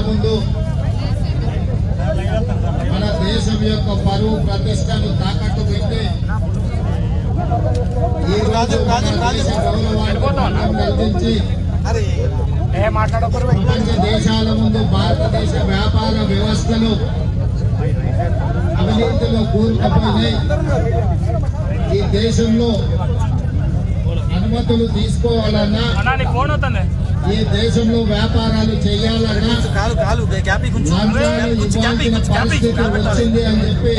ముందు మన దేశం యొక్క పరువు ప్రతిష్టను తాకట్టు పెట్టి ఈ రోజు మన దేశ గౌరవాన్ని కల్పించి ప్రపంచ దేశాల ముందు భారతదేశ వ్యాపార వ్యవస్థలు అవినీతిలో కూరుకుపోయినాయి. ఈ దేశంలో అనుమతులు తీసుకోవాలన్నా, ఈ దేశంలో వ్యాపారాలు చేయాలన్నా ఇవ్వాల్సిన పరిస్థితి వచ్చింది అని చెప్పి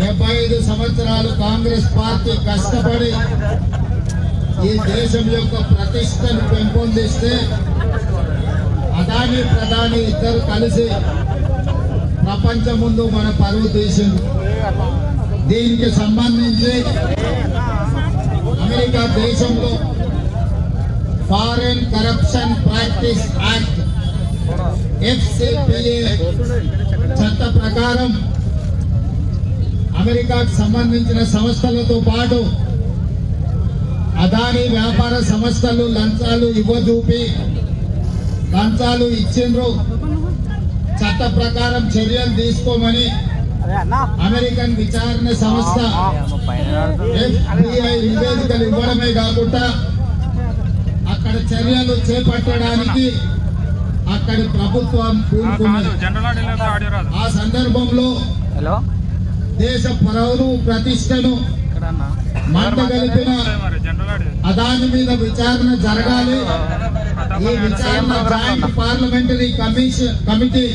75 సంవత్సరాలు కాంగ్రెస్ పార్టీ కష్టపడి ఈ దేశం యొక్క ప్రతిష్టను పెంపొందిస్తే అదాని ప్రధాని ఇద్దరు కలిసి ప్రపంచం ముందు మన పరువు తీసింది. దీనికి సంబంధించి అమెరికా దేశంలో foreign corruption practice act FCPA చట్ట ప్రకారం అమెరికాకు సంబంధించిన సంస్థలతో పాటు అదాని వ్యాపార సంస్థలు లంచాలు ఇవ్వజూపి లంచాలు ఇచ్చిండ్రు, చట్ట ప్రకారం చర్యలు తీసుకోమని అమెరికన్ విచారణ సంస్థ FBI నివేదికలు ఇవ్వడమే కాకుండా అక్కడ చర్యలు చేపట్టడానికి అక్కడి ప్రభుత్వం కూరుకున్నది. ఆ సందర్భంలో దేశ పరువు ప్రతిష్టను మంటగలిపిన అదాని మీద విచారణ జరగాలి. ఈ విచారణ జాయింట్ పార్లమెంటరీ కమిటీ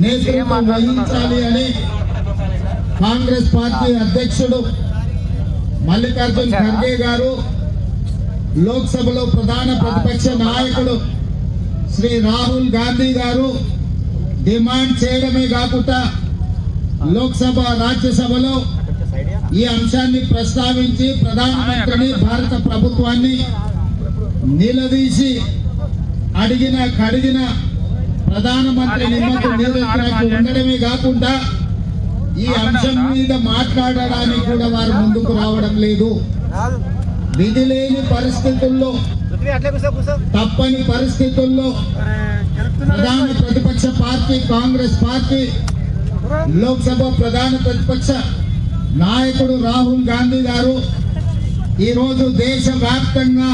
నేతృత్వం వహించాలి అని కాంగ్రెస్ పార్టీ అధ్యక్షుడు మల్లికార్జున్ ఖర్గే గారు, లోక్సభలో ప్రధాన ప్రతిపక్ష నాయకుడు శ్రీ రాహుల్ గాంధీ గారు డిమాండ్ చేయడమే కాకుండా లోక్సభ రాజ్యసభలో ఈ అంశాన్ని ప్రస్తావించి ప్రధానమంత్రిని భారత ప్రభుత్వాన్ని నిలదీసి కడిగిన ప్రధానమంత్రి నిమ్మకు నీరెత్తినట్టు ఉండడమే కాకుండా ఈ అంశం మీద మాట్లాడడానికి కూడా వారు ముందుకు రావడం లేదు. విధి లేని పరిస్థితుల్లో, తప్పని పరిస్థితుల్లో ప్రధాన ప్రతిపక్ష పార్టీ కాంగ్రెస్ పార్టీ లోక్సభ ప్రధాన ప్రతిపక్ష నాయకుడు రాహుల్ గాంధీ గారు ఈరోజు దేశవ్యాప్తంగా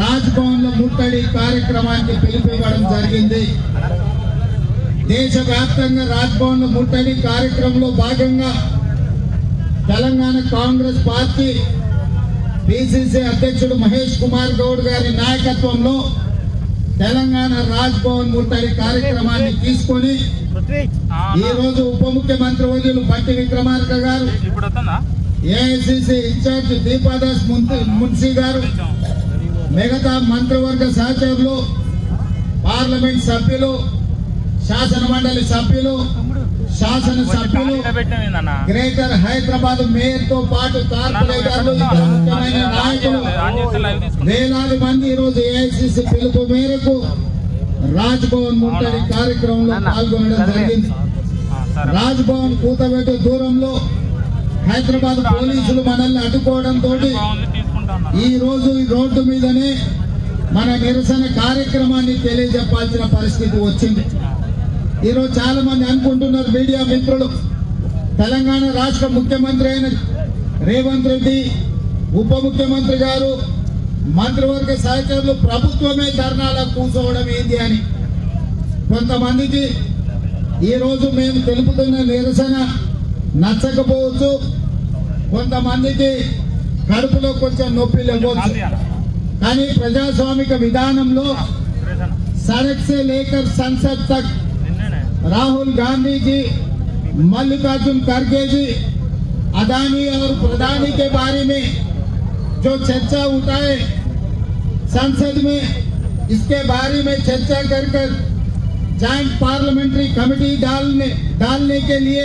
రాజ్భవన్ లో ముట్టడి కార్యక్రమానికి పిలుపునివ్వడం జరిగింది. దేశవ్యాప్తంగా రాజ్భవన్ లో ముట్టడి కార్యక్రమంలో భాగంగా తెలంగాణ కాంగ్రెస్ పార్టీ పిసిసి అధ్యక్షుడు మహేష్ కుమార్ గౌడ్ గారి నాయకత్వంలో తెలంగాణ రాజ్భవన్ ముట్టడి కార్యక్రమాన్ని తీసుకొని ఈ రోజు ఉప ముఖ్యమంత్రి వర్యులు బట్టి విక్రమార్క గారు, ఏఐసిసి ఇన్ఛార్జ్ దీపాదాస్ మున్సీ గారు, మిగతా మంత్రివర్గ సహచరులు, పార్లమెంట్ సభ్యులు, శాసన మండలి సభ్యులు, శాసనసభ్యులు, గ్రేటర్ హైదరాబాద్ మేయర్ తో పాటు కార్పొరేటర్లు, ఇతర ముఖ్యమైన నాయకులు వేలాది మంది ఈ రోజు ఏఐసిసి పిలుపు మేరకు రాజ్భవన్ ముట్టడి కార్యక్రమంలో పాల్గొనడం జరిగింది. రాజ్భవన్ కూతబెట్టు దూరంలో హైదరాబాద్ పోలీసులు మనల్ని అడ్డుకోవడంతో ఈ రోజు ఈ రోడ్డు మీదనే మన నిరసన కార్యక్రమాన్ని తెలియజెప్పాల్సిన పరిస్థితి వచ్చింది. ఈరోజు చాలా మంది అనుకుంటున్నారు మీడియా మిత్రులు, తెలంగాణ రాష్ట్ర ముఖ్యమంత్రి అయిన రేవంత్ రెడ్డి, ఉప ముఖ్యమంత్రి గారు, మంత్రివర్గ సహచరులు ప్రభుత్వమే ధర్నాలకు కూర్చోవడం ఏంది అని. కొంతమందికి ఈరోజు మేము తెలుపుతున్న నిరసన నచ్చకపోవచ్చు, కొంతమందికి కడుపులో కొంచెం నొప్పి లేవచ్చు. కానీ ప్రజాస్వామిక విధానంలో సడక్ సే లేకర్ సంసద్ తక్ राहुल गांधी जी, मल्लिकार्जुन खड़गे जी अदानी और प्रधानी के बारे में जो चर्चा उठाए संसद में, इसके बारे में चर्चा कर जॉइंट पार्लियामेंट्री कमेटी डालने के लिए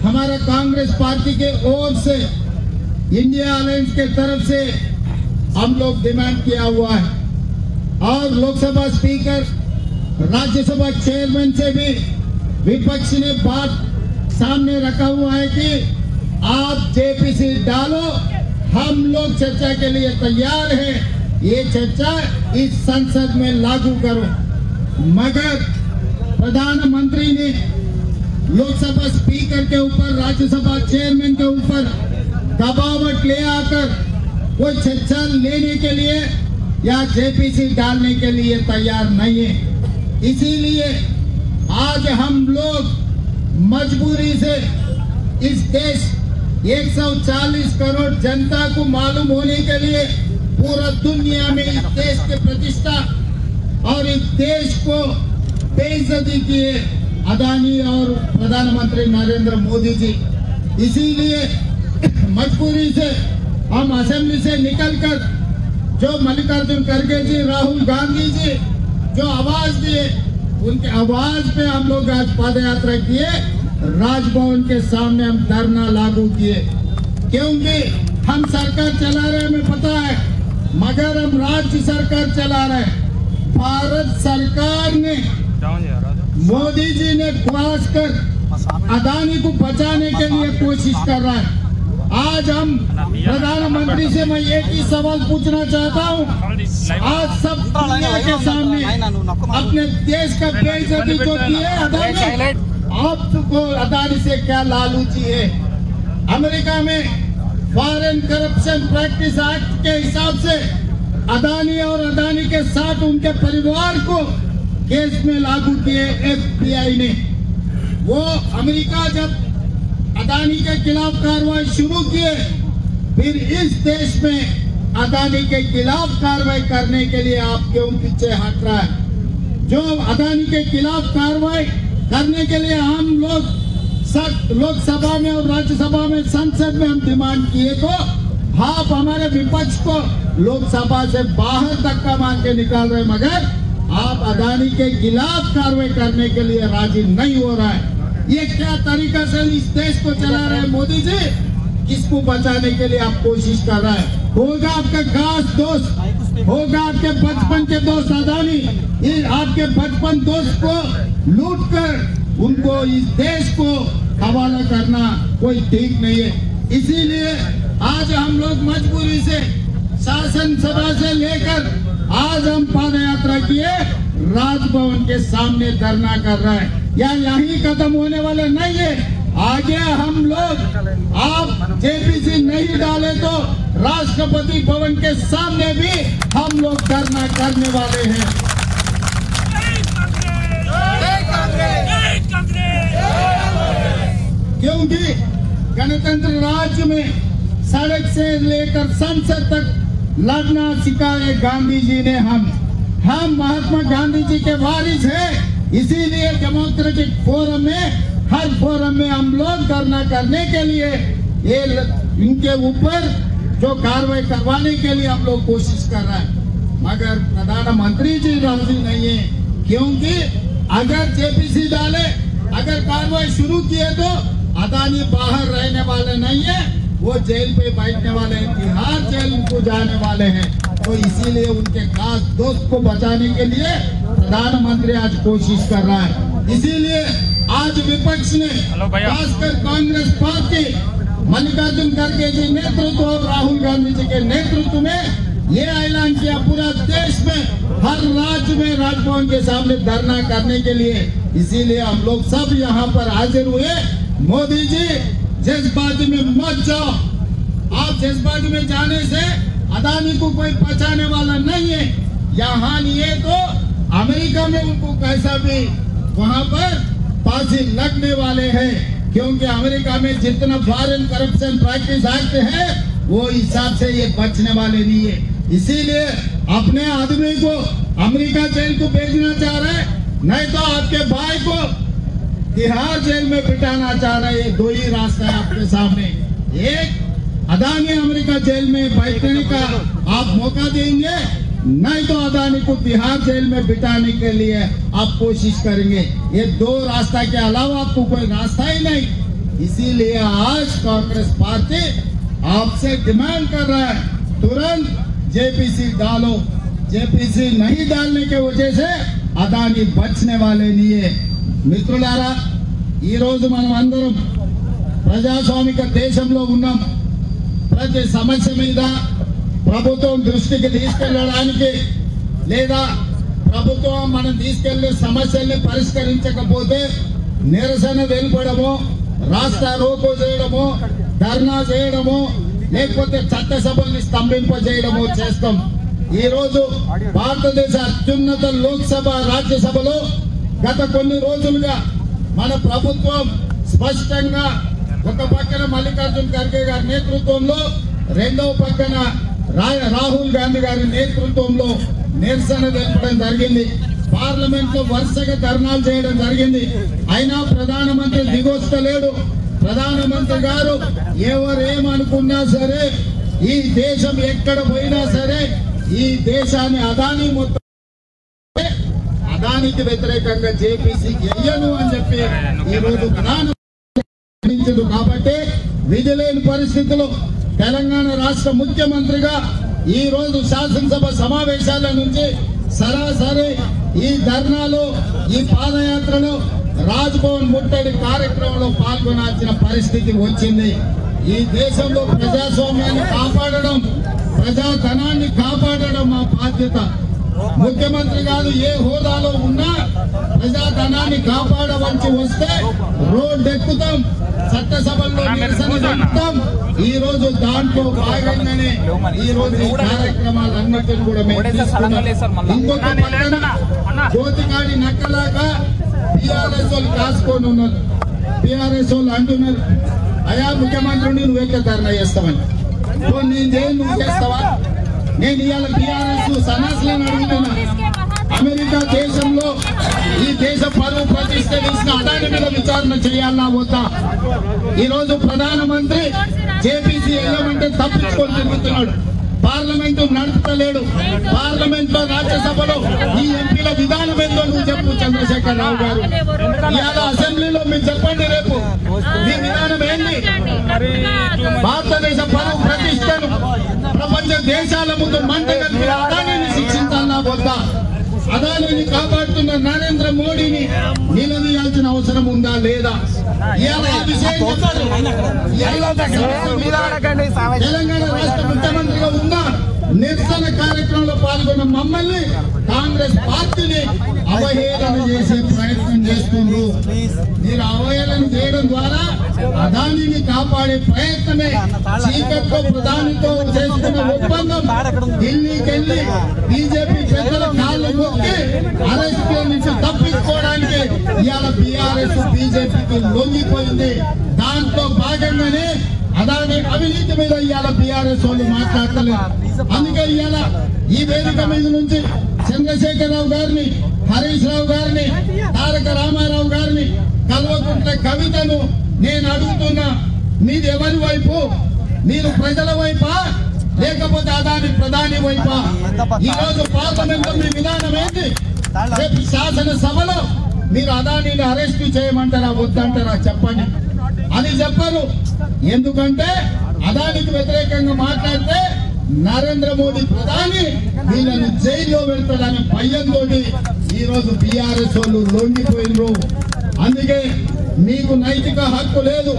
हमारा कांग्रेस पार्टी के ओर से इंडिया अलायंस के तरफ से हम लोग डिमांड किया हुआ है। और लोकसभा स्पीकर, राज्यसभा चेयरमैन से भी विपक्ष ने बात सामने रखा हुआ है कि आप जेपीसी डालो, हम लोग चर्चा के लिए तैयार हैं। ये चर्चा इस संसद में लागू करो। मगर प्रधानमंत्री ने लोकसभा स्पीकर के ऊपर, राज्यसभा चेयरमैन के ऊपर दबावट ले आकर कोई चर्चा लेने के लिए या जेपीसी डालने के लिए तैयार नहीं है। इसीलिए आज हम लोग मजबूरी से इस देश 140 करोड़ जनता को मालूम होने के लिए पूरा दुनिया में इस देश की प्रतिष्ठा और इस देश को बेइज्जती किए अदानी और प्रधानमंत्री नरेंद्र मोदी जी। इसीलिए मजबूरी से हम असेंबली से निकलकर जो मल्लिकार्जुन खड़गे जी, राहुल गांधी जी जो आवाज दिए, उनके आवाज पे हम लोग आज पद यात्रा किए, राजभवन के सामने हम धरना लागू किए। क्योंकि हम सरकार चला रहे, हमें पता है, मगर हम राज्य सरकार चला रहे हैं। भारत सरकार ने, मोदी जी ने घुस कर अदानी को बचाने के लिए कोशिश कर रहा है। आज हम प्रधानमंत्री से मैं एक ही सवाल पूछना चाहता हूँ, आज सब दुनिया के सामने अपने देश का बेइज्जती जो की है अदानी, आपको अदानी से क्या लालूची है? अमेरिका में फॉरेन करप्शन प्रैक्टिस एक्ट के हिसाब से अदानी और अदानी के साथ उनके परिवार को केस में लागू किए FBI ने। वो अमेरिका जब अदानी के खिलाफ कार्रवाई शुरू किए, फिर इस देश में अदानी के खिलाफ कार्रवाई करने के लिए आप क्यों पीछे हट रहा है? जो अदानी के खिलाफ कार्रवाई करने के लिए हम लोग लोकसभा में और राज्यसभा में, संसद में हम डिमांड किए, तो आप हमारे विपक्ष को लोकसभा से बाहर धक्का मार के निकाल रहे, मगर आप अदानी के खिलाफ कार्रवाई करने के लिए राजी नहीं हो रहा है। ये क्या तरीका से इस देश को चला रहे हैं मोदी जी? किसको बचाने के लिए आप कोशिश कर रहा है? होगा आपका खास दोस्त, होगा आपके बचपन के दोस्त अदानी, ये आपके बचपन दोस्त को लूट कर उनको इस देश को हवाला करना कोई ठीक नहीं है। इसीलिए आज हम लोग मजबूरी से शासन सभा से लेकर आज हम पद यात्रा किए, राजभवन के सामने धरना कर रहे हैं। यही खत्म होने वाले नहीं है। आगे हम लोग, आप जेपीसी नहीं डाले तो राष्ट्रपति भवन के सामने भी हम लोग धरना करने वाले हैं। क्योंकि गणतंत्र राज्य में सड़क से लेकर संसद तक लड़ना सिखाए गांधी जी ने। हम महात्मा गांधी जी के वारिस हैं। इसीलिए डेमोक्रेटिक फोरम में, हर फोरम में हम लोग धरना करने के लिए, ये इनके ऊपर जो कार्रवाई करवाने के लिए हम लोग कोशिश कर रहे हैं, मगर प्रधानमंत्री जी राजी नहीं है। क्योंकि अगर जेपीसी डाले, अगर कार्रवाई शुरू किए तो अदानी बाहर रहने वाले नहीं है, वो जेल पे बैठने वाले हैं, तिहाड़ जेल को जाने वाले हैं। तो इसीलिए उनके खास दोस्त को बचाने के लिए प्रधानमंत्री आज कोशिश कर रहा है। इसीलिए आज विपक्ष ने, खासकर कांग्रेस पार्टी, मल्लिकार्जुन खड़गे जी नेतृत्व और राहुल गांधी जी के नेतृत्व में ये ऐलान किया, पूरा देश में हर राज्य में राजभवन के सामने धरना करने के लिए। इसीलिए हम लोग सब यहाँ पर हाजिर हुए। मोदी जी, जज्बाती में मत जाओ। आप जज्बाती में जाने से अदानी को कोई बचाने वाला नहीं है। यहाँ नहीं है तो अमेरिका में उनको कैसा भी वहाँ पर फांसी लगने वाले हैं। क्योंकि अमेरिका में जितना फॉरेन करप्शन प्रैक्टिस एक्ट है, वो हिसाब से ये बचने वाले नहीं है। इसीलिए अपने आदमी को अमेरिका जेल को भेजना चाह रहे हैं, नहीं तो आपके भाई को तिहाड़ जेल में बिठाना चाह रहे हैं। ये दो ही रास्ता है आपके सामने। एक, अदानी अमेरिका जेल में बैठने का आप मौका देंगे, नहीं तो अदानी को तिहाड़ जेल में बिठाने के लिए आप कोशिश करेंगे। ये दो रास्ता के अलावा आपको कोई रास्ता ही नहीं। इसीलिए आज कांग्रेस पार्टी आपसे डिमांड कर रहा है, तुरंत जेपीसी डालो। जेपीसी नहीं डालने के वजह से अदानी बचने वाले नहीं है। మిత్రులారా, ఈ రోజు మనం అందరం ప్రజాస్వామిక దేశంలో ఉన్నాం. ప్రతి సమస్య మీద ప్రభుత్వం దృష్టికి తీసుకెళ్లడానికి లేదా ప్రభుత్వం మనం తీసుకెళ్లే సమస్యల్ని పరిష్కరించకపోతే నిరసన తెలుపడము, రాస్తా రోకో చేయడము, ధర్నా చేయడము, లేకపోతే చట్టసభల్ని స్తంభింపజేయడము చేస్తాం. ఈ రోజు భారతదేశ అత్యున్నత లోక్సభ రాజ్యసభలో గత కొన్ని రోజులుగా మన ప్రభుత్వం స్పష్టంగా ఒక పక్కన మల్లికార్జున్ ఖర్గే గారి నేతృత్వంలో, రెండవ పక్కన రాహుల్ గాంధీ గారి నేతృత్వంలో నిరసన తెలపడం జరిగింది. పార్లమెంట్ లో వరుసగా ధర్నాలు చేయడం జరిగింది. అయినా ప్రధానమంత్రి దిగొస్తలేడు. ప్రధానమంత్రి గారు ఎవరేమనుకున్నా సరే, ఈ దేశం ఎక్కడ పోయినా సరే, ఈ దేశాన్ని అదానికి వ్యతిరేకంగా జేపీసీ వెయ్యను అని చెప్పి ఈ రోజు ప్రధానమంత్రి కాబట్టి విధిలేని పరిస్థితుల్లో తెలంగాణ రాష్ట్ర ముఖ్యమంత్రిగా ఈ రోజు శాసనసభ సమావేశాల నుంచి సరాసరి ఈ ధర్నాలో, ఈ పాదయాత్రలో, రాజ్ భవన్ ముట్టడి కార్యక్రమంలో పాల్గొనాల్సిన పరిస్థితి వచ్చింది. ఈ దేశంలో ప్రజాస్వామ్యాన్ని కాపాడడం, ప్రజాధనాన్ని కాపాడడం మా బాధ్యత. ముఖ్యమంత్రి గారు ఏ హోదాలో ఉన్నా ప్రజాధనాన్ని కాపాడవలసి వస్తే రోడ్డు ఎక్కుతాం, చట్టసభల్లో నిరసన చెప్తాం. ఈ రోజు దాంట్లో భాగంగానే ఈ రోజు ఈ కార్యక్రమాలన్నిటిని కూడా మేము తీసుకున్నాం. ఇంకొక పక్కన గోతికాడి నక్కలాగా టీఆర్ఎస్ వాళ్ళు కాసుకొని ఉన్నారు. టీఆర్ఎస్ వాళ్ళు అంటున్నారు, అయా ముఖ్యమంత్రిని నువ్వెక్క ధర్నా చేస్తావని. నేను చేయను, నువ్వు చేస్తావా? నేను ఇవాళ టీఆర్ఎస్ సన్నాసులను అడుగుతున్నా. అమెరికా దేశంలో ఈ దేశ పరువు ప్రతిష్ట తీసిన అదాని మీద విచారణ చేయాలన్నా వద్దా? ఈ రోజు ప్రధానమంత్రి జేపీసీ వెళ్ళమంటే తప్పించుకొని తిరుగుతున్నాడు. పార్లమెంటు నడుపుతలేడు. పార్లమెంట్ లో, రాజ్యసభలో ఈ ఎంపీల విధానం ఏందో నువ్వు చెప్పు చంద్రశేఖర్ రావు గారు. ఇవాళ అసెంబ్లీలో మీరు చెప్పండి, రేపు మీ విధానం ఏంటి? భారతదేశ పరువు ప్రతిష్టను ప్రపంచ దేశాల ముందు మంటగలిపి అదానిని శిక్షించాలన్నా వద్దా? అదానిని కాపాడుతున్న నరేంద్ర మోడీని నిలదీయాల్సిన అవసరం ఉందా లేదా? తెలంగాణ రాష్ట్ర ముఖ్యమంత్రిగా ఉన్న నిరసన కార్యక్రమంలో పాల్గొన్న మమ్మల్ని కాంగ్రెస్ పార్టీని అవహేళన చేసే ప్రయత్నం చేస్తున్నారు. మీరు అవహేళన చేయడం ద్వారా అదానిని కాపాడే ప్రయత్నమే. చీకట్లో ప్రధానితో చేసుకున్న ఒప్పందం ఢిల్లీకి వెళ్లి బీజేపీ పెద్దల కాళ్ళు మొక్కి అరెస్ట్ నుంచి తప్పించుకోవడానికి ఇవాళ బీఆర్ఎస్ బీజేపీకి లొంగిపోయింది. దాంట్లో భాగంగానే అదాని అవినీతి మీద ఇవాళ బీఆర్ఎస్ వాళ్ళు మాట్లాడతలేదు. అందుకే ఇవాళ ఈ వేదిక మీద నుంచి చంద్రశేఖరరావు గారిని, హరీష్ రావు గారిని, తారక రామారావు గారిని, కల్వకుంట్ల కవితను నేను అడుగుతున్నా, మీది ఎవరి వైపు? మీరు ప్రజల వైపా లేకపోతే అదాని ప్రధాని వైపా? ఈ రోజు పార్లమెంట్ లో మీ విధానం ఏంటి? రేపు శాసనసభలో మీరు అదానిని అరెస్ట్ చేయమంటారా వద్దంటారా చెప్పండి. అది చెప్పరు. ఎందుకంటే అదానికి వ్యతిరేకంగా మాట్లాడితే నరేంద్ర మోడీ ప్రధాని వీళ్ళని జైల్లో పెడతాడనే భయంతో ఈ రోజు బీఆర్ఎస్ వాళ్ళు లొంగిపోయినరు. అందుకే మీకు నైతిక హక్కు లేదు.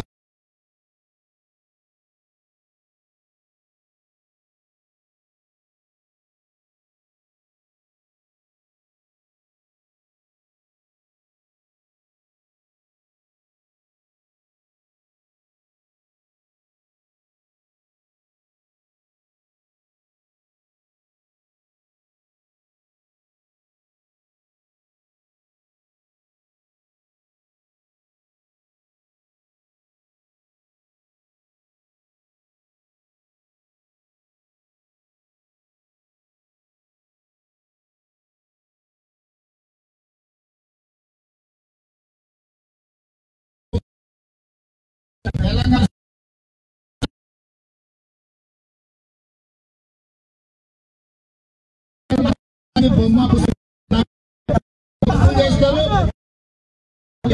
తెలంగాణ బొమ్మ చేస్తారు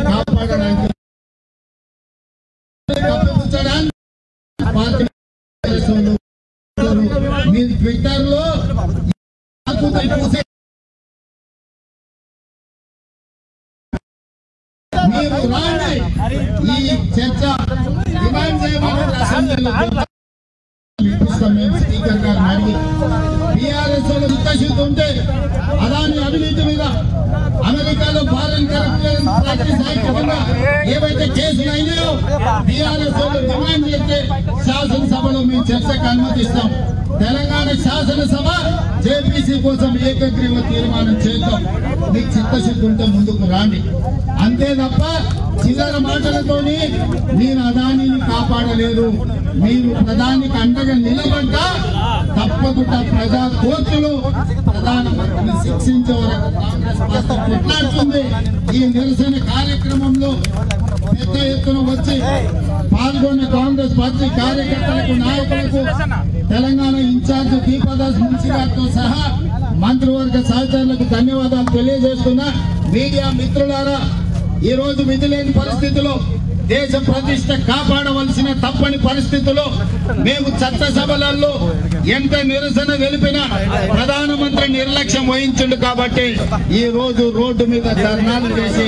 కాపాడడానికి మీ ట్విట్టర్ లో మీరు రాండి, ఈ చర్చ డిమాండ్ చేయమని అసెంబ్లీలో స్పీకర్ గారిని అడిగి టీఆర్ఎస్ చిత్తశుద్ధి ఉంటే అదాని అవినీతి మీద అమెరికాలో ఫారెన్ కరెక్ట్ ప్రాక్టీస్ అయిపోకుండా ఏవైతే కేసులు అయినాయో టీఆర్ఎస్ డిమాండ్ చేస్తే శాసనసభలో మేము చర్చకు అనుమతిస్తాం. తెలంగాణ శాసనసభ జేపీసీ కోసం ఏకగ్రీవ తీర్మానం చేద్దాం. మీకు చిత్తశుద్ధి ఉంటే ముందుకు రాండి. అంతే తప్ప చిల్లర మాటలతోని మీరు అదానిని కాపాడలేదు. మీరు ప్రధానికి అండగా నిలబడ్డా తప్పకుండా ప్రజా కోర్టులు ప్రధానమంత్రిని శిక్షించే వరకు కాంగ్రెస్ పార్టీ కొట్లాడుతుంది. ఈ నిరసన కార్యక్రమంలో పెద్ద ఎత్తున వచ్చి పాల్గొన్న కాంగ్రెస్ పార్టీ కార్యకర్తలకు, నాయకులకు, తెలంగాణ ఇన్ఛార్జ్ దీపదాస్ మున్సి గారితో సహా మంత్రివర్గ సహచరులకు ధన్యవాదాలు తెలియజేస్తున్నా. మీడియా మిత్రులారా, ఈ రోజు విధి లేని పరిస్థితిలో దేశ ప్రతిష్ట కాపాడవలసిన తప్పని పరిస్థితుల్లో మేము చట్టసభలలో ఎంత నిరసన తెలిపినా ప్రధానమంత్రి నిర్లక్ష్యం వహించిండు కాబట్టి ఈ రోజు రోడ్డు మీద ధర్నాలు చేసి